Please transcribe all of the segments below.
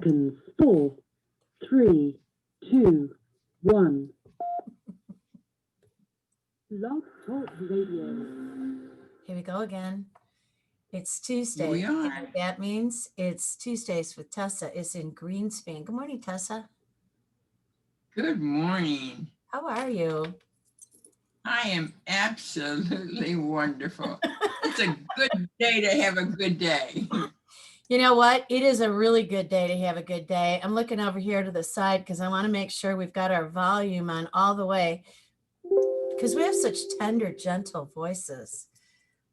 seconds. 4, 3, 2, 1. Love Talk Radio. Here we go again. It's Here Tuesday, we are. and that means it's Tuesdays with Tessa is in Greenspan. Good morning, Tessa. Good morning. How are you? I am absolutely wonderful. It's a good day to have a good day. You know what? It is a really good day to have a good day. I'm looking over here to the side because I want to make sure we've got our volume on all the way because we have such tender, gentle voices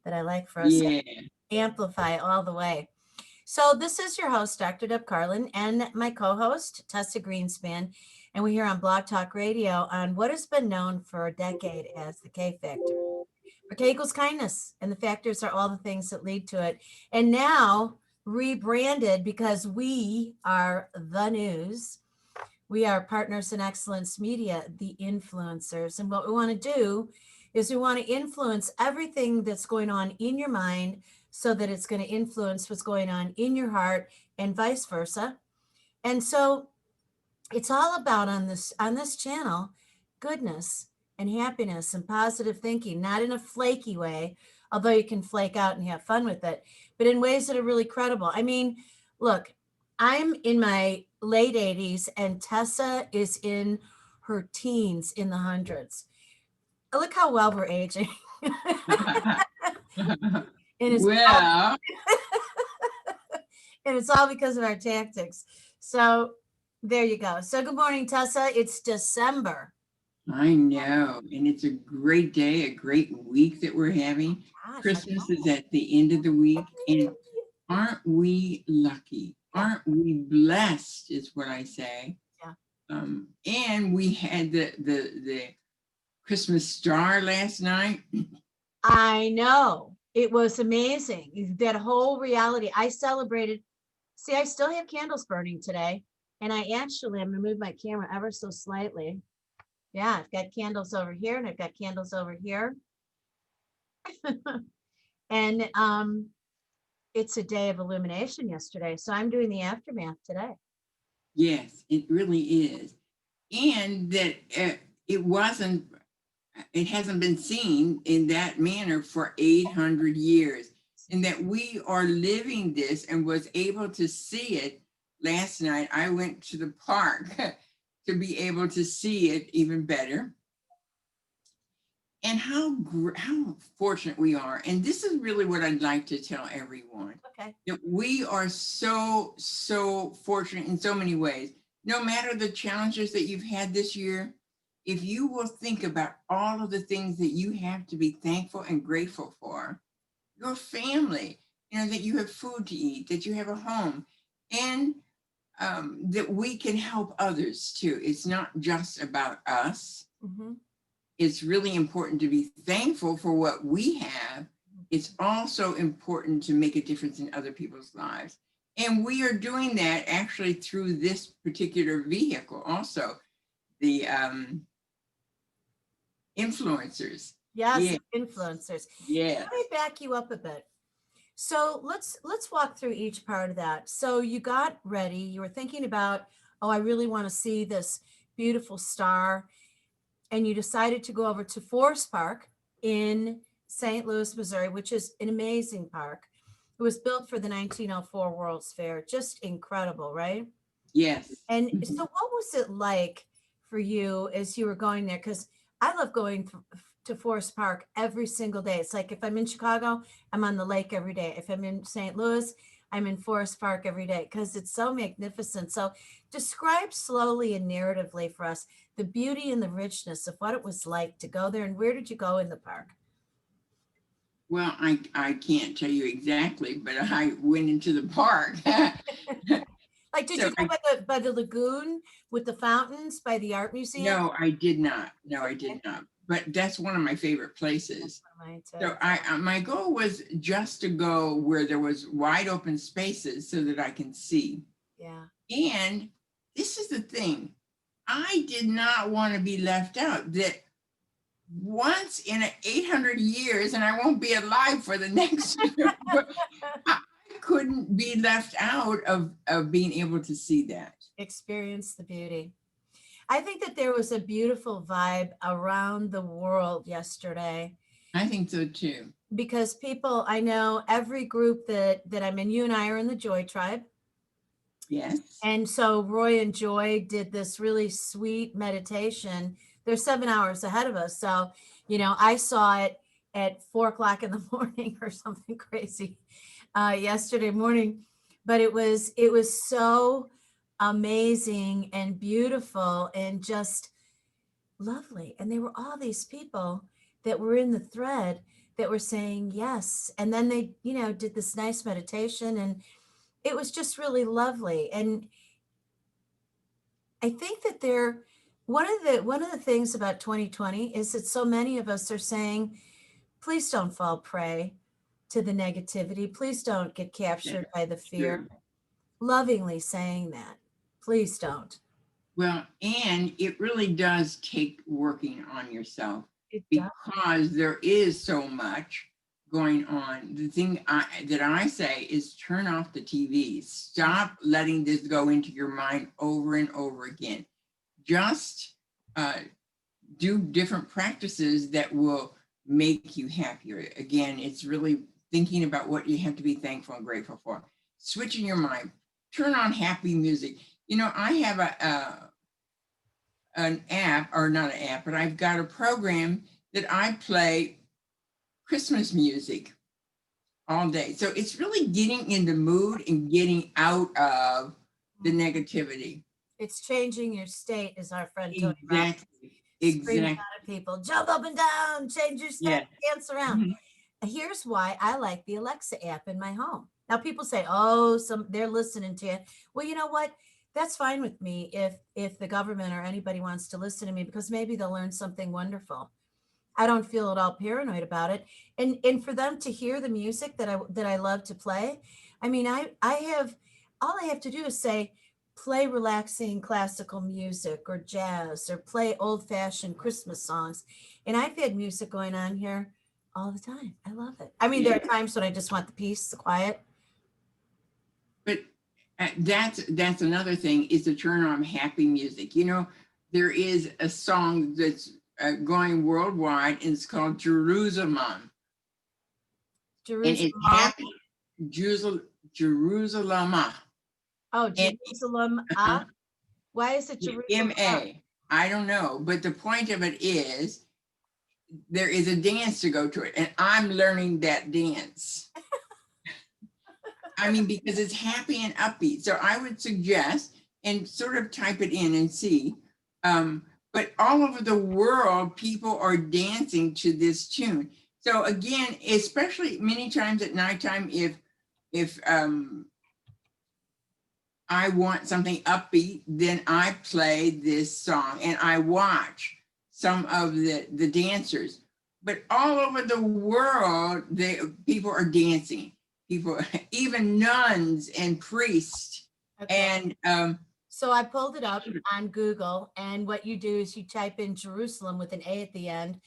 that I like for us to Yeah. amplify all the way. So this is your host, Dr. Deb Carlin, and my co-host, Tessa Greenspan, and we're here on Blog Talk Radio on what has been known for a decade as the K Factor. For K equals kindness, and the factors are all the things that lead to it. And now rebranded because we are the news. We are Partners in Excellence Media, the influencers. And what we want to do is we want to influence everything that's going on in your mind so that it's going to influence what's going on in your heart and vice versa. And so it's all about on this channel, goodness and happiness and positive thinking, not in a flaky way, although you can flake out and have fun with it, but in ways that are really credible. I mean, look, I'm in my late 80s and Tessa is in her teens in the hundreds. Look how well we're aging. And it's Well, and it's all because of our tactics. So there you go. So good morning, Tessa. It's December. I know. And it's a great day, a great week that we're having. Gosh, I Christmas know. is at the end of the week. And aren't we lucky? Aren't we blessed, is what I say. Yeah. And we had the Christmas star last night. I know. It was amazing. That whole reality. I celebrated. See, I still have candles burning today. And I'm going to move my camera ever so slightly. Yeah, I've got candles over here and I've got candles over here. And it's a day of illumination yesterday. So I'm doing the aftermath today. Yes, it really is. And that it hasn't been seen in that manner for 800 years. And that we are living this and was able to see it last night. I went to the park to be able to see it even better. And how fortunate we are. And this is really what I'd like to tell everyone. Okay. That we are so fortunate in so many ways. No matter the challenges that you've had this year, if you will think about all of the things that you have to be thankful and grateful for, your family, that you have food to eat, that you have a home, and that we can help others too. It's not just about us. Mm-hmm. It's really important to be thankful for what we have. It's also important to make a difference in other people's lives. And we are doing that actually through this particular vehicle also, the influencers. Yes, influencers. Yeah. Let me back you up a bit. So let's walk through each part of that. So you got ready, you were thinking about, oh, I really want to see this beautiful star. And you decided to go over to Forest Park in St. Louis, Missouri, which is an amazing park. It was built for the 1904 World's Fair. Just incredible, right? Yes. And so what was it like for you as you were going there? Because I love going to Forest Park every single day. It's like if I'm in Chicago, I'm on the lake every day. If I'm in St. Louis, I'm in Forest Park every day because it's so magnificent. So describe slowly and narratively for us the beauty and the richness of what it was like to go there. And where did you go in the park? Well, I can't tell you exactly, but I went into the park. Like, did you go by the lagoon with the fountains by the art museum? No, I did not. No, I did not. But that's one of my favorite places. So my goal was just to go where there was wide open spaces so that I can see. Yeah. And this is the thing. I did not want to be left out. That once in 800 years, and I won't be alive for the next, I couldn't be left out of being able to see that. Experience the beauty. I think that there was a beautiful vibe around the world yesterday I think so too. because people, I know every group that I'm in, you and I are in the Joy Tribe. Yes. And so Roy and Joy did this really sweet meditation. They're 7 hours ahead of us. So, you know, I saw it at 4 o'clock in the morning or something crazy yesterday morning. But it was so amazing and beautiful and just lovely. And there were all these people that were in the thread that were saying yes. And then they, you know, did this nice meditation and it was just really lovely. And I think that one of the things about 2020 is that so many of us are saying, please don't fall prey to the negativity. Please don't get captured by the fear. Sure. Lovingly saying that. Please don't. Well, and it really does take working on yourself It does. because there is so much going on. The thing that I say is turn off the TV. Stop letting this go into your mind over and over again. Just do different practices that will make you happier. Again, it's really thinking about what you have to be thankful and grateful for. Switching your mind. Turn on happy music. You know, I have an app, or not an app, but I've got a program that I play Christmas music all day. So it's really getting in the mood and getting out of the negativity. It's changing your state, as our friend Tony Robbins Exactly. screaming out at people, jump up and down, change your state, dance around. Mhm. Here's why I like the Alexa app in my home. Now people say, oh, they're listening to you. Well, you know what? That's fine with me if the government or anybody wants to listen to me, because maybe they'll learn something wonderful. I don't feel at all paranoid about it. And for them to hear the music that I love to play, I mean, all I have to do is say, play relaxing classical music or jazz or play old-fashioned Christmas songs. And I've had music going on here all the time. I love it. I mean, there are times when I just want the peace, the quiet. But that's another thing, is to turn on happy music. You know, there is a song that's going worldwide, and it's called Jerusalem. And it's happy. Jerusalem. Oh, Jerusalem. Why is it Jerusalem? M-A. I don't know. But the point of it is, there is a dance to go to it. And I'm learning that dance. I mean, because it's happy and upbeat. So I would suggest, and sort of type it in and see. But all over the world, people are dancing to this tune. So again, especially many times at nighttime, if I want something upbeat, then I play this song and I watch some of the dancers. But all over the world, people are dancing. People, even nuns and priests. Okay. And so I pulled it up on Google, and what you do is you type in Jerusalem with an A at the end.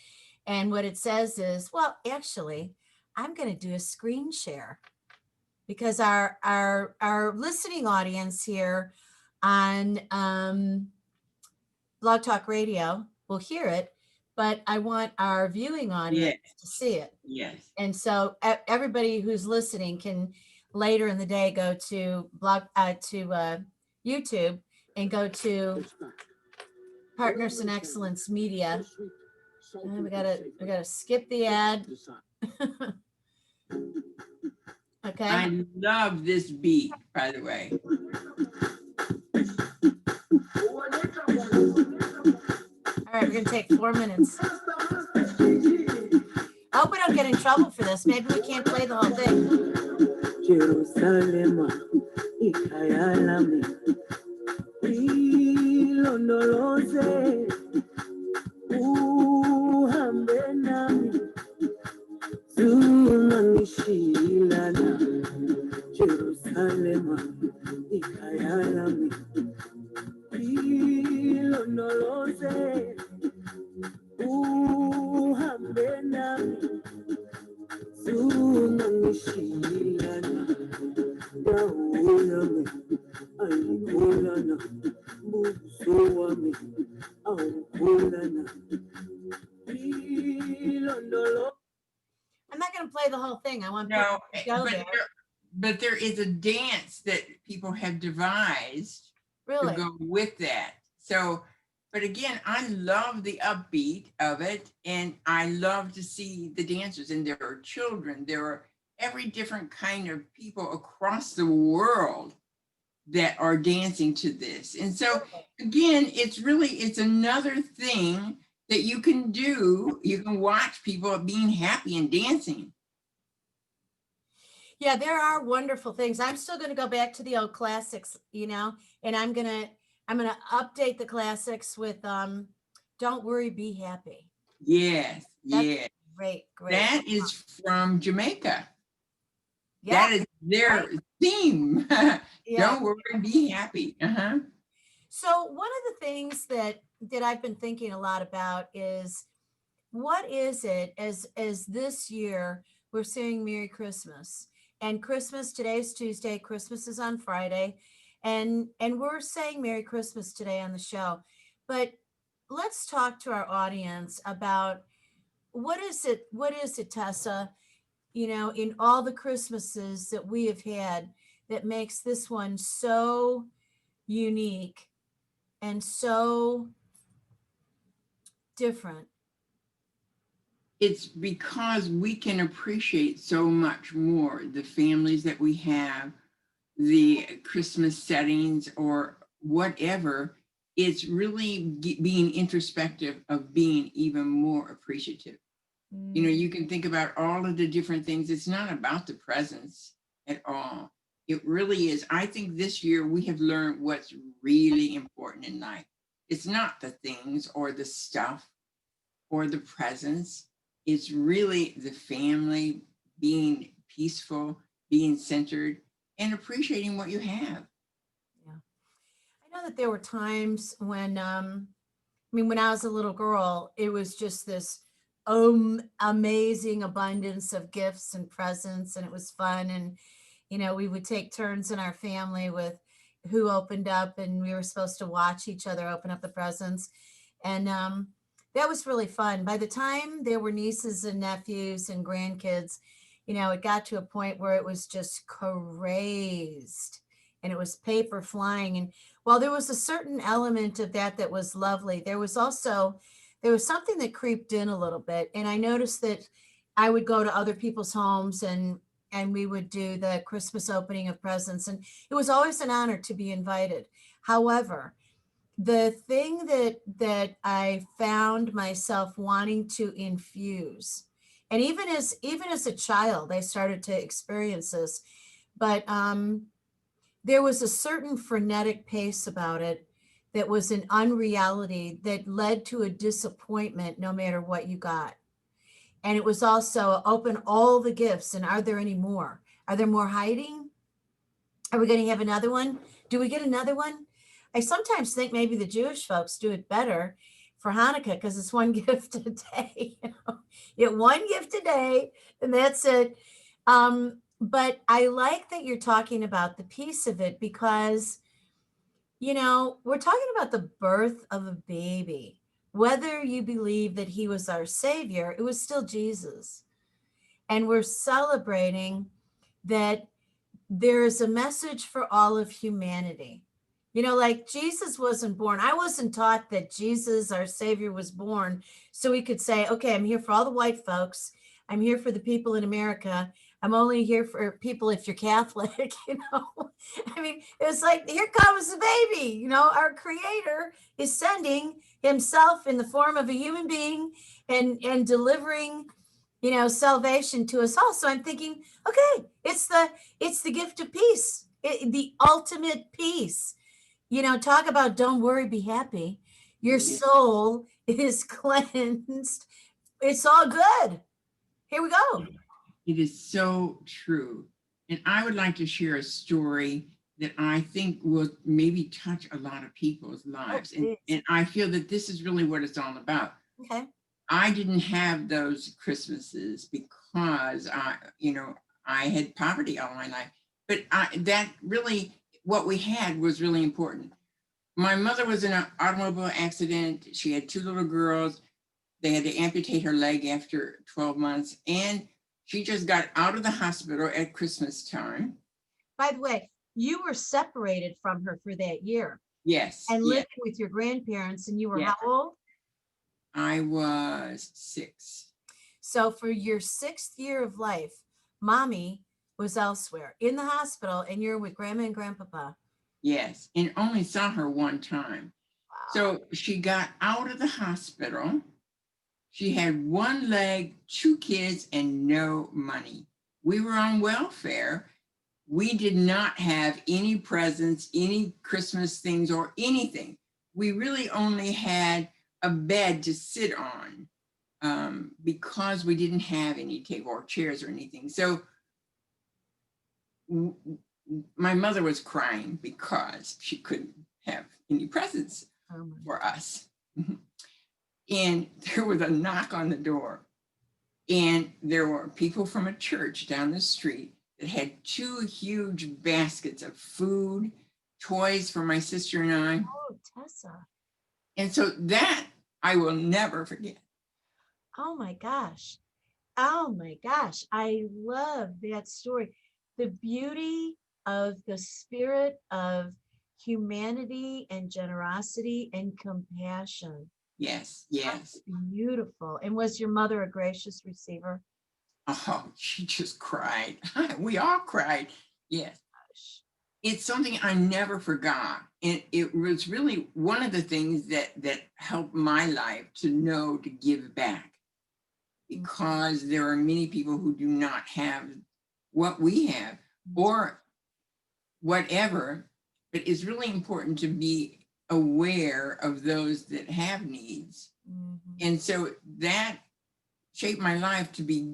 And what it says is, well, actually, I'm going to do a screen share because our listening audience here on Blog Talk Radio will hear it, but I want our viewing audience to see it. Yes. And so everybody who's listening can later in the day go to YouTube and go to Partners in Excellence Media. And we gotta skip the ad. Okay. I love this beat, by the way. All right, we're gonna take 4 minutes. I hope we don't get in trouble for this. Maybe we can't play the whole thing. Jerusalem, ikayalami, ilondoloze, uhambe nami, zungangishilana. Jerusalem, ikayalami, ilondoloze, uhambe nami, zungangishilana. I'm not going to play the whole thing. I want No, people to go there. but there is a dance that people have devised to Really? go with that. So, but again, I love the upbeat of it, and I love to see the dancers. And there are children, there are every different kind of people across the world that are dancing to this. And so, again, it's another thing that you can do. You can watch people being happy and dancing. Yeah, there are wonderful things. I'm still going to go back to the old classics, you know, and I'm going to update the classics with Don't Worry, Be Happy. Yes, That's yes. great. That is from Jamaica. Yeah. That is their right. theme. Yeah. Don't worry, be happy. Uh-huh. So one of the things that I've been thinking a lot about is what is it as this year we're saying Merry Christmas, and Christmas, today's Tuesday, Christmas is on Friday, and we're saying Merry Christmas today on the show. But let's talk to our audience about what is it, Tessa, you know, in all the Christmases that we have had that makes this one so unique and so different. It's because we can appreciate so much more the families that we have, the Christmas settings or whatever. It's really being introspective of being even more appreciative. You know, you can think about all of the different things. It's not about the presents at all. It really is. I think this year we have learned what's really important in life. It's not the things or the stuff or the presents. It's really the family, being peaceful, being centered, and appreciating what you have. Yeah. I know that there were times when, when I was a little girl, it was just this amazing abundance of gifts and presents, and it was fun. And, you know, we would take turns in our family with who opened up, and we were supposed to watch each other open up the presents. And that was really fun. By the time there were nieces and nephews and grandkids, you know, it got to a point where it was just crazed and it was paper flying. And while there was a certain element of that that was lovely, there was something that creeped in a little bit. And I noticed that I would go to other people's homes and we would do the Christmas opening of presents. And it was always an honor to be invited. However, the thing that I found myself wanting to infuse, and even as a child, I started to experience this, but there was a certain frenetic pace about it that was an unreality that led to a disappointment no matter what you got. And it was also open all the gifts. And are there any more? Are there more hiding? Are we going to have another one? Do we get another one? I sometimes think maybe the Jewish folks do it better for Hanukkah because it's one gift a day. You know? You get one gift a day, and that's it. But I like that you're talking about the piece of it because, you know, we're talking about the birth of a baby. Whether you believe that he was our savior, it was still Jesus. And we're celebrating that there is a message for all of humanity. You know, like Jesus wasn't born. I wasn't taught that Jesus, our Savior, was born so we could say, okay, I'm here for all the white folks. I'm here for the people in America. I'm only here for people if you're Catholic, you know. I mean, it's like, here comes the baby. You know, our Creator is sending himself in the form of a human being and delivering, you know, salvation to us all. So I'm thinking, okay, it's the gift of peace, the ultimate peace. You know, talk about don't worry, be happy. Your soul is cleansed. It's all good. Here we go. It is so true. And I would like to share a story that I think will maybe touch a lot of people's lives. And I feel that this is really what it's all about. Okay. I didn't have those Christmases because I had poverty all my life. But that really, what we had was really important. My mother was in an automobile accident. She had two little girls. They had to amputate her leg after 12 months. And she just got out of the hospital at Christmas time. By the way, you were separated from her for that year Yes. and Yes. living with your grandparents, and you were Yes. how old? I was 6. So for your 6th year of life, mommy was elsewhere in the hospital and you're with grandma and grandpapa. Yes. And only saw her one time. Wow. So she got out of the hospital. She had one leg, 2 kids, and no money. We were on welfare. We did not have any presents, any Christmas things, or anything. We really only had a bed to sit on because we didn't have any table or chairs or anything. So my mother was crying because she couldn't have any presents for us. And there was a knock on the door. And there were people from a church down the street that had 2 huge baskets of food, toys for my sister and I. Oh, Tessa. And so that I will never forget. Oh my gosh. Oh my gosh. I love that story. The beauty of the spirit of humanity and generosity and compassion. Yes, yes. Beautiful. And was your mother a gracious receiver? Oh, she just cried. We all cried. Yes. It's something I never forgot. And it was really one of the things that helped my life to know to give back. Because there are many people who do not have what we have or whatever, but it's really important to be aware of those that have needs. And so that shaped my life to be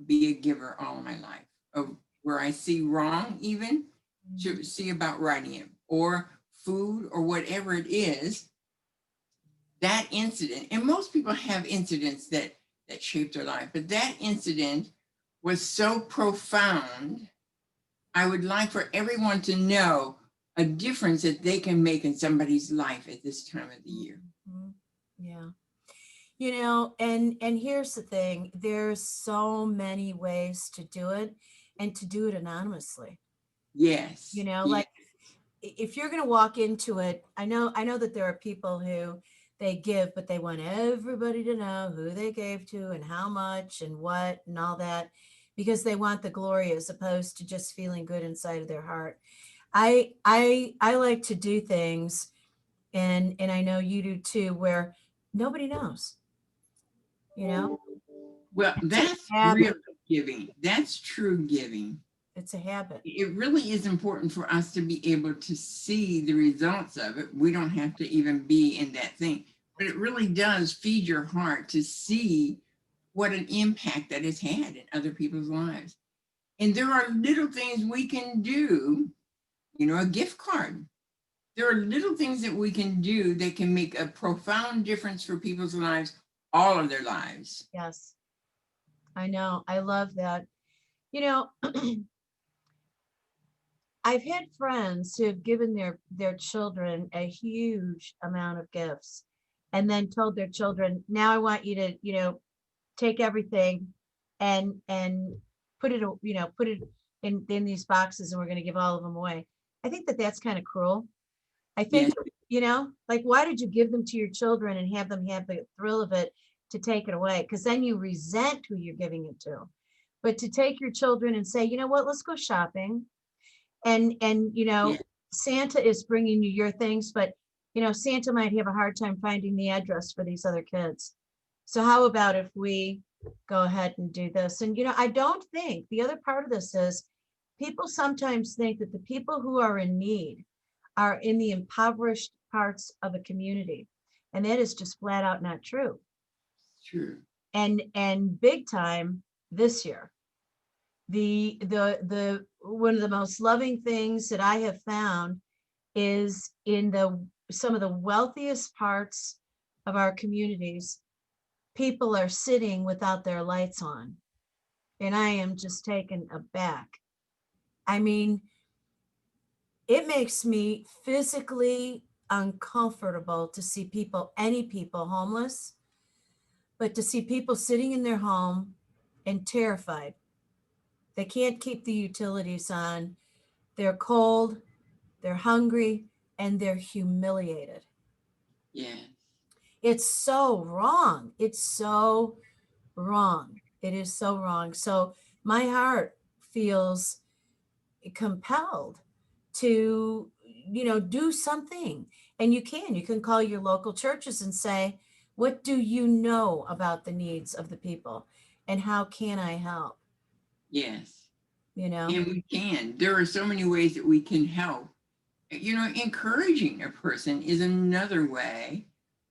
a giver all my life, of where I see wrong, even to see about righting it, or food or whatever it is. That incident, and most people have incidents that shaped their life, but that incident was so profound. I would like for everyone to know a difference that they can make in somebody's life at this time of the year. Yeah. You know, and here's the thing, there's so many ways to do it, and to do it anonymously. Yes. You know, yes. like if you're going to walk into it, I know that there are people who they give, but they want everybody to know who they gave to and how much and what and all that, because they want the glory as opposed to just feeling good inside of their heart. I like to do things, and I know you do too, where nobody knows. You know, Well, that's real giving. That's true giving. It's a habit. It really is important for us to be able to see the results of it. We don't have to even be in that thing, but it really does feed your heart to see what an impact that has had in other people's lives. And there are little things we can do, you know, a gift card. There are little things that we can do that can make a profound difference for people's lives, all of their lives. Yes, I know. I love that. You know, I've had friends who have given their children a huge amount of gifts and then told their children, now I want you to, you know, take everything and put it, you know, put it in these boxes and we're going to give all of them away. I think that that's kind of cruel. I think, Yes. you know, like, why did you give them to your children and have them have the thrill of it to take it away? Because then you resent who you're giving it to. But to take your children and say, you know what, let's go shopping. And you know, Yes. Santa is bringing you your things, but you know, Santa might have a hard time finding the address for these other kids. So how about if we go ahead and do this? And you know, I don't think the other part of this is people sometimes think that the people who are in need are in the impoverished parts of a community, and that is just flat out not true. True. And big time this year, the one of the most loving things that I have found is in some of the wealthiest parts of our communities, people are sitting without their lights on, and I am just taken aback. I mean, it makes me physically uncomfortable to see people, any people, homeless, but to see people sitting in their home and terrified. They can't keep the utilities on. They're cold, they're hungry, and they're humiliated. Yeah. It's so wrong. It's so wrong. It is so wrong. So my heart feels compelled to, do something. And you can call your local churches and say, what do you know about the needs of the people? And how can I help? Yes. You know? And we can. There are so many ways that we can help. Encouraging a person is another way.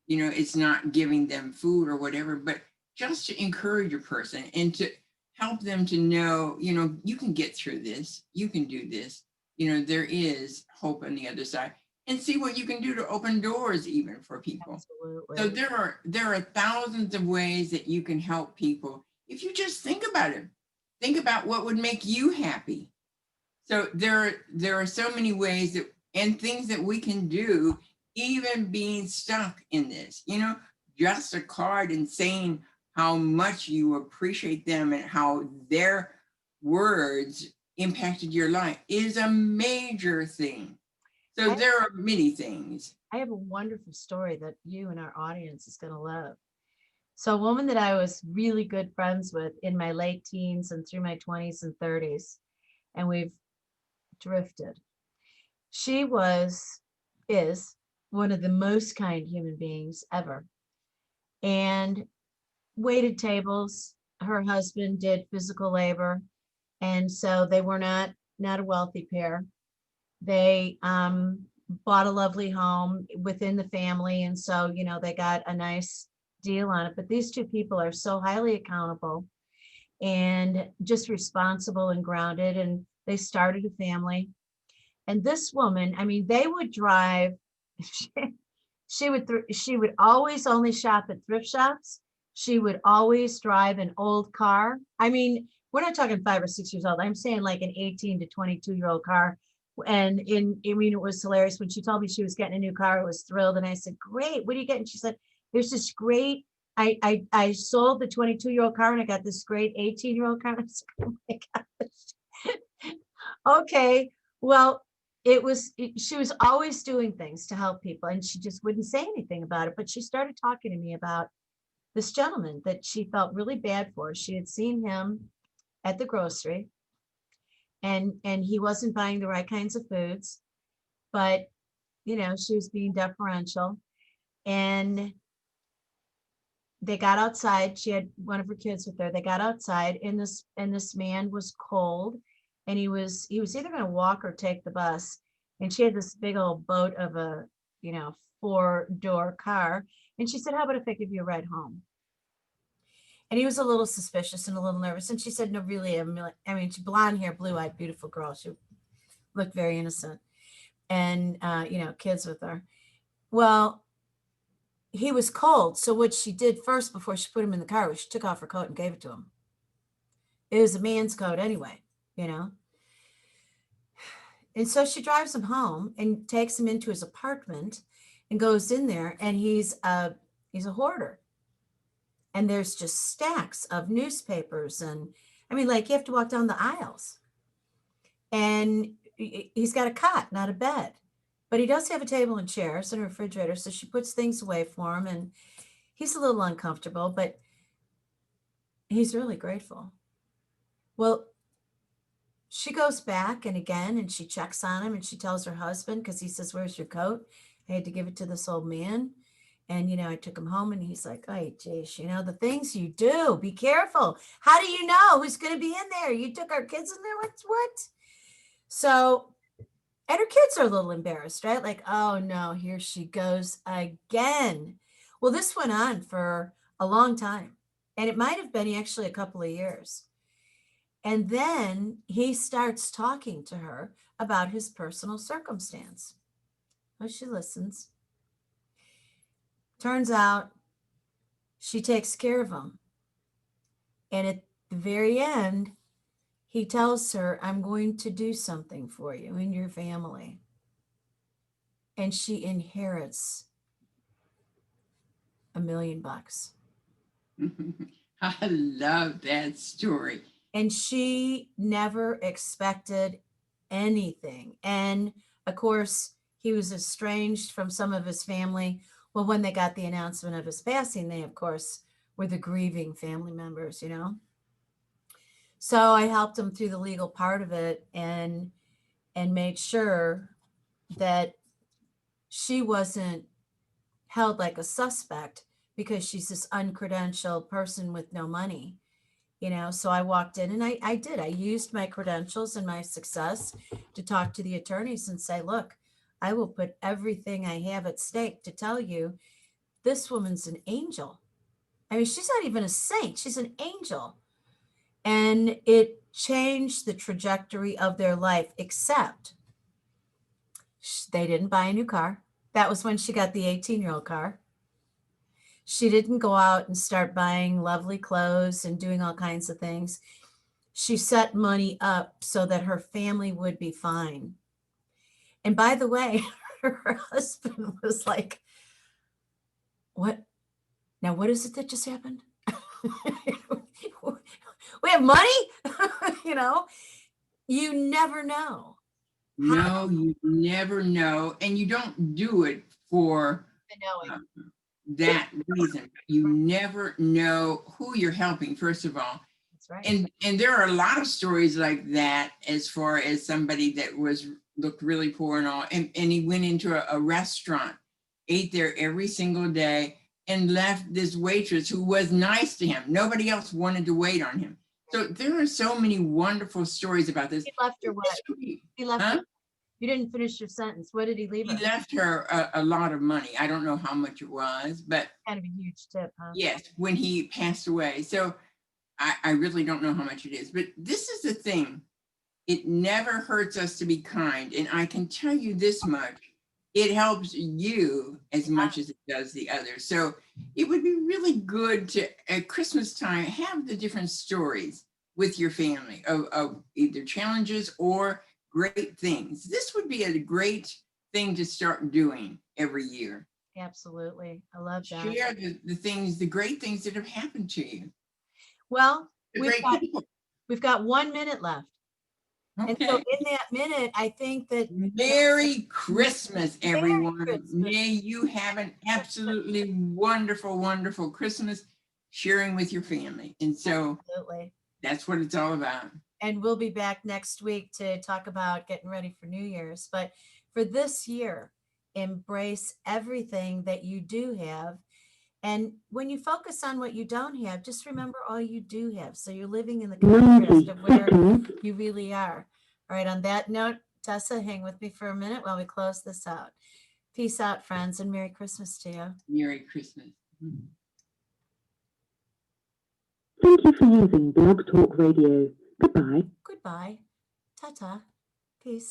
It's not giving them food or whatever, but just to encourage a person and to help them to know, you can get through this, you can do this, there is hope on the other side, and see what you can do to open doors even for people. Absolutely. So there are thousands of ways that you can help people if you just think about it. Think about what would make you happy. So there are so many ways that and things that we can do, even being stuck in this. Just a card and saying how much you appreciate them and how their words impacted your life is a major thing. So there are many things. I have a wonderful story that you and our audience is going to love. So a woman that I was really good friends with in my late teens and through my 20s and 30s, and we've drifted. She is one of the most kind human beings ever, and waited tables. Her husband did physical labor, and so they were not a wealthy pair. They bought a lovely home within the family, and so they got a nice deal on it. But these two people are so highly accountable and just responsible and grounded, and they started a family. And this woman, I mean, they would drive. She would always only shop at thrift shops. She would always drive an old car. I mean, we're not talking 5 or 6 years old. I'm saying like an 18 to 22-year-old car. And it was hilarious when she told me she was getting a new car. I was thrilled, and I said, "Great, what are you getting?" She said, "There's this great. I sold the 22-year-old car, and I got this great 18-year-old car." I said, "Oh my gosh." Okay, well, she was always doing things to help people, and she just wouldn't say anything about it. But she started talking to me about this gentleman that she felt really bad for. She had seen him at the grocery, and he wasn't buying the right kinds of foods, but she was being deferential. And they got outside. She had one of her kids with her. They got outside, and this man was cold, and he was either going to walk or take the bus. And she had this big old boat of a 4-door car, and she said, "How about if I give you a ride home?" And he was a little suspicious and a little nervous. And she said, "No, really, I mean, she blonde hair, blue-eyed, beautiful girl. She looked very innocent, and kids with her. Well, he was cold. So what she did first before she put him in the car was she took off her coat and gave it to him. It was a man's coat anyway. And so she drives him home and takes him into his apartment and goes in there, and he's a hoarder. And there's just stacks of newspapers, and I mean, like, you have to walk down the aisles. And he's got a cot, not a bed, but he does have a table and chairs and a refrigerator. So she puts things away for him, and he's a little uncomfortable, but he's really grateful. Well, she goes back and again, and she checks on him, and she tells her husband, because he says, "Where's your coat? I had to give it to this old man. And, I took him home." And he's like, "Hey, geez, the things you do, be careful. How do you know who's going to be in there? You took our kids in there? What? So, and her kids are a little embarrassed, right? Like, oh no, here she goes again. Well, this went on for a long time, and it might have been actually a couple of years. And then he starts talking to her about his personal circumstance. Well, she listens. Turns out she takes care of him. And at the very end, he tells her, "I'm going to do something for you and your family." and she inherits $1 million. I love that story. And she never expected anything. And of course, he was estranged from some of his family. Well, when they got the announcement of his passing, they, of course, were the grieving family members, you know. So I helped him through the legal part of it and made sure that she wasn't held like a suspect because she's this uncredentialed person with no money, you know. So I walked in and I used my credentials and my success to talk to the attorneys and say, look, I will put everything I have at stake to tell you this woman's an angel. I mean, she's not even a saint, she's an angel. And it changed the trajectory of their life, except they didn't buy a new car. That was when she got the 18-year-old car. She didn't go out and start buying lovely clothes and doing all kinds of things. She set money up so that her family would be fine. And by the way, her husband was like, what? Now, what is it that just happened? We have money? You know, you never know. No, you never know. And you don't do it for that reason. You never know who you're helping, first of all. That's right. And there are a lot of stories like that, as far as somebody that looked really poor and all, and he went into a restaurant, ate there every single day, and left this waitress who was nice to him. Nobody else wanted to wait on him. So there are so many wonderful stories about this. He left her what? He left Huh? her. You didn't finish your sentence. What did he leave her? He left her a lot of money. I don't know how much it was, but Kind of a huge tip, huh? yes, when he passed away. So I really don't know how much it is, but this is the thing. It never hurts us to be kind. And I can tell you this much, it helps you as much as it does the others. So it would be really good to, at Christmas time, have the different stories with your family of either challenges or great things. This would be a great thing to start doing every year. Absolutely. I love that. Share the things, the great things that have happened to you. Well, The we've great people. got 1 minute left. And so Okay. in that minute, I think that Merry Christmas, everyone. Christmas. May you have an absolutely wonderful, wonderful Christmas sharing with your family. And so absolutely. that's what it's all about. And we'll be back next week to talk about getting ready for New Year's. But for this year, embrace everything that you do have. And when you focus on what you don't have, just remember all you do have. So you're living in the contrast 90 of where seconds. you really are. All right. On that note, Tessa, hang with me for a minute while we close this out. Peace out, friends, and Merry Christmas to you. Merry Christmas. Thank you for using Blog Talk Radio. Goodbye. Goodbye. Ta-ta. Peace.